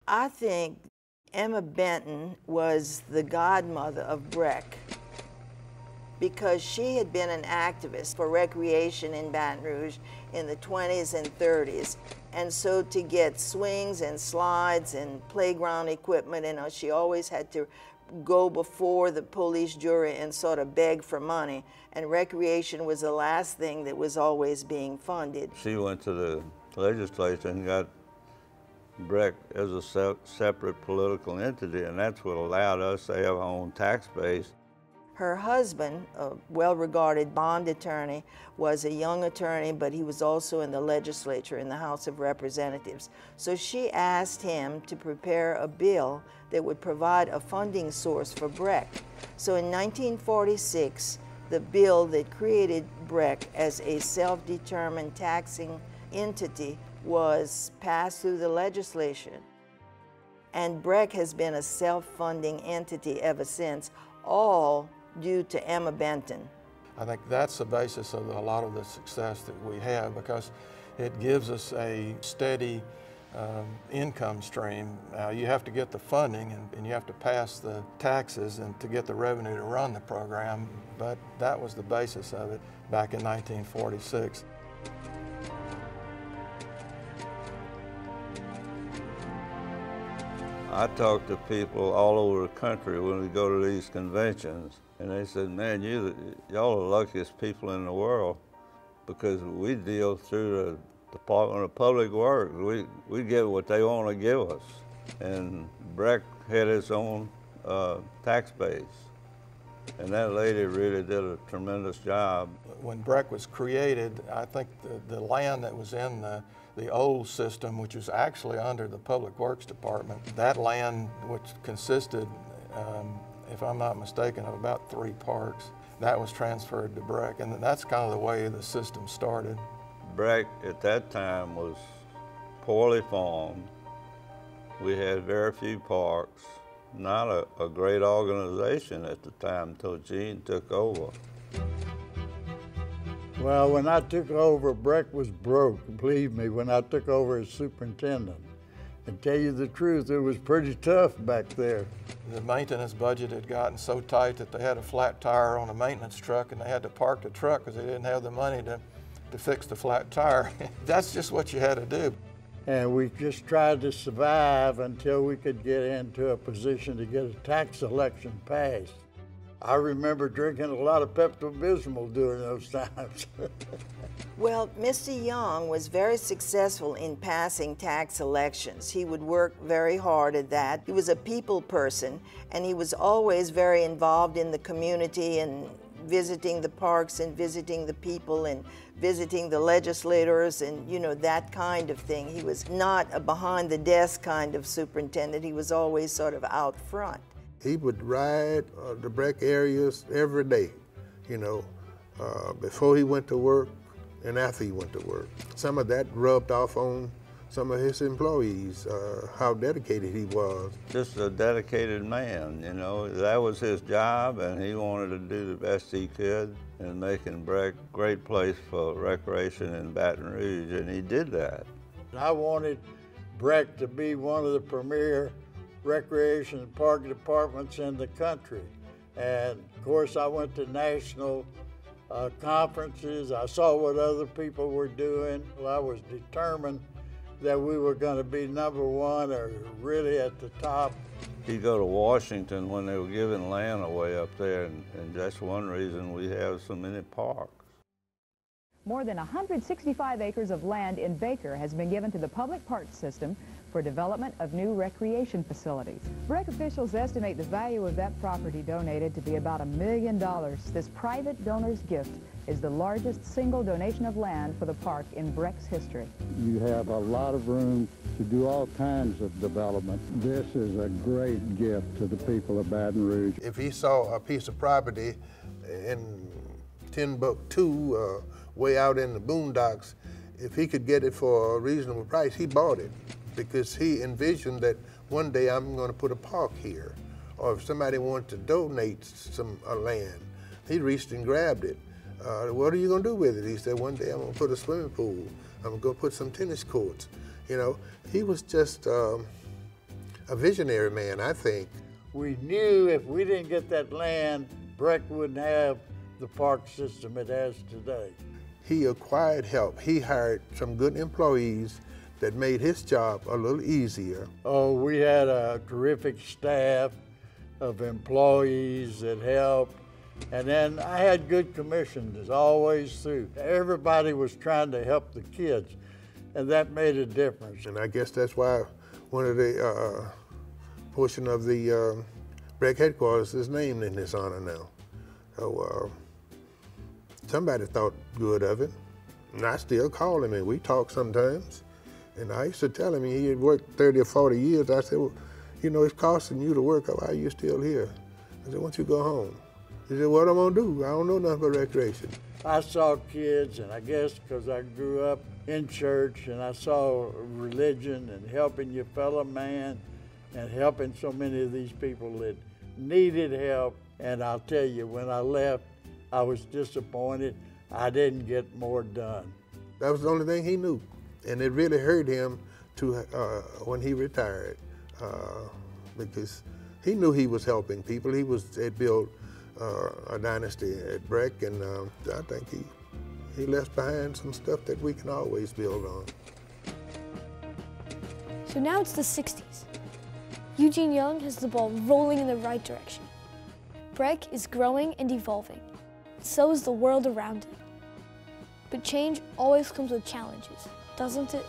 I think Emma Benton was the godmother of BREC because she had been an activist for recreation in Baton Rouge in the 20s and 30s. And so to get swings and slides and playground equipment, she always had to go before the police jury and sort of beg for money. And recreation was the last thing that was always being funded. She went to the legislature and got BREC as a separate political entity, and that's what allowed us to have our own tax base. Her husband, a well-regarded bond attorney, was a young attorney, but he was also in the legislature in the House of Representatives. So she asked him to prepare a bill that would provide a funding source for BREC. So in 1946, the bill that created BREC as a self-determined taxing entity was passed through the legislation. And BREC has been a self-funding entity ever since, all due to Emma Benton. I think that's the basis of a lot of the success that we have, because it gives us a steady income stream. You have to get the funding and you have to pass the taxes and to get the revenue to run the program, but that was the basis of it back in 1946. I talk to people all over the country when we go to these conventions, and they said, man, y'all are the luckiest people in the world, because we deal through the Department of Public Works. We get what they want to give us. And BREC had its own tax base. And that lady really did a tremendous job. When BREC was created, I think the land that was in the old system, which was actually under the Public Works Department, that land, which consisted, if I'm not mistaken, of about 3 parks, that was transferred to BREC, and that's kind of the way the system started. BREC at that time was poorly formed. We had very few parks, not a great organization at the time until Gene took over. Well, when I took over, BREC was broke, believe me, when I took over as superintendent. And tell you the truth, it was pretty tough back there. The maintenance budget had gotten so tight that they had a flat tire on a maintenance truck and they had to park the truck because they didn't have the money to fix the flat tire. That's just what you had to do. And we just tried to survive until we could get into a position to get a tax election passed. I remember drinking a lot of Pepto-Bismol during those times. Well, Mr. Young was very successful in passing tax elections. He would work very hard at that. He was a people person, and he was always very involved in the community and visiting the parks and visiting the people and visiting the legislators and, that kind of thing. He was not a behind-the-desk kind of superintendent. He was always sort of out front. He would ride the BREC areas every day, before he went to work and after he went to work. Some of that rubbed off on some of his employees, how dedicated he was. Just a dedicated man, that was his job, and he wanted to do the best he could in making BREC a great place for recreation in Baton Rouge, and he did that. I wanted BREC to be one of the premier recreation and park departments in the country. And of course I went to national conferences. I saw what other people were doing. I was determined that we were going to be #1 or really at the top. He'd go to Washington when they were giving land away up there, and that's one reason we have so many parks. More than 165 acres of land in Baker has been given to the public parks system for development of new recreation facilities. BREC officials estimate the value of that property donated to be about $1 million. This private donor's gift is the largest single donation of land for the park in BREC's history. You have a lot of room to do all kinds of development. This is a great gift to the people of Baton Rouge. If he saw a piece of property in Timbuktu, way out in the boondocks, if he could get it for a reasonable price, he bought it, because he envisioned that one day I'm going to put a park here. Or if somebody wanted to donate some land, he reached and grabbed it. What are you going to do with it? He said, one day I'm going to put a swimming pool. I'm going to go put some tennis courts. He was just a visionary man, I think. We knew if we didn't get that land, BREC wouldn't have the park system it has today. He acquired help. He hired some good employees that made his job a little easier. Oh, we had a terrific staff of employees that helped. And then I had good commissions always through. Everybody was trying to help the kids, and that made a difference. And I guess that's why one of the portion of the BREC headquarters is named in his honor now. So somebody thought good of it, and I still call him, and we talk sometimes. And I used to tell him he had worked 30 or 40 years. I said, well, you know, it's costing you to work. Why are you still here? I said, why don't you go home? He said, what am I gonna do? I don't know nothing about recreation. I saw kids, and I guess because I grew up in church, and I saw religion and helping your fellow man and helping so many of these people that needed help. And I'll tell you, when I left, I was disappointed. I didn't get more done. That was the only thing he knew. And it really hurt him to when he retired because he knew he was helping people. He had built a dynasty at BREC, and I think he left behind some stuff that we can always build on. So now it's the 60s. Eugene Young has the ball rolling in the right direction. BREC is growing and evolving. So is the world around it. But change always comes with challenges, doesn't it?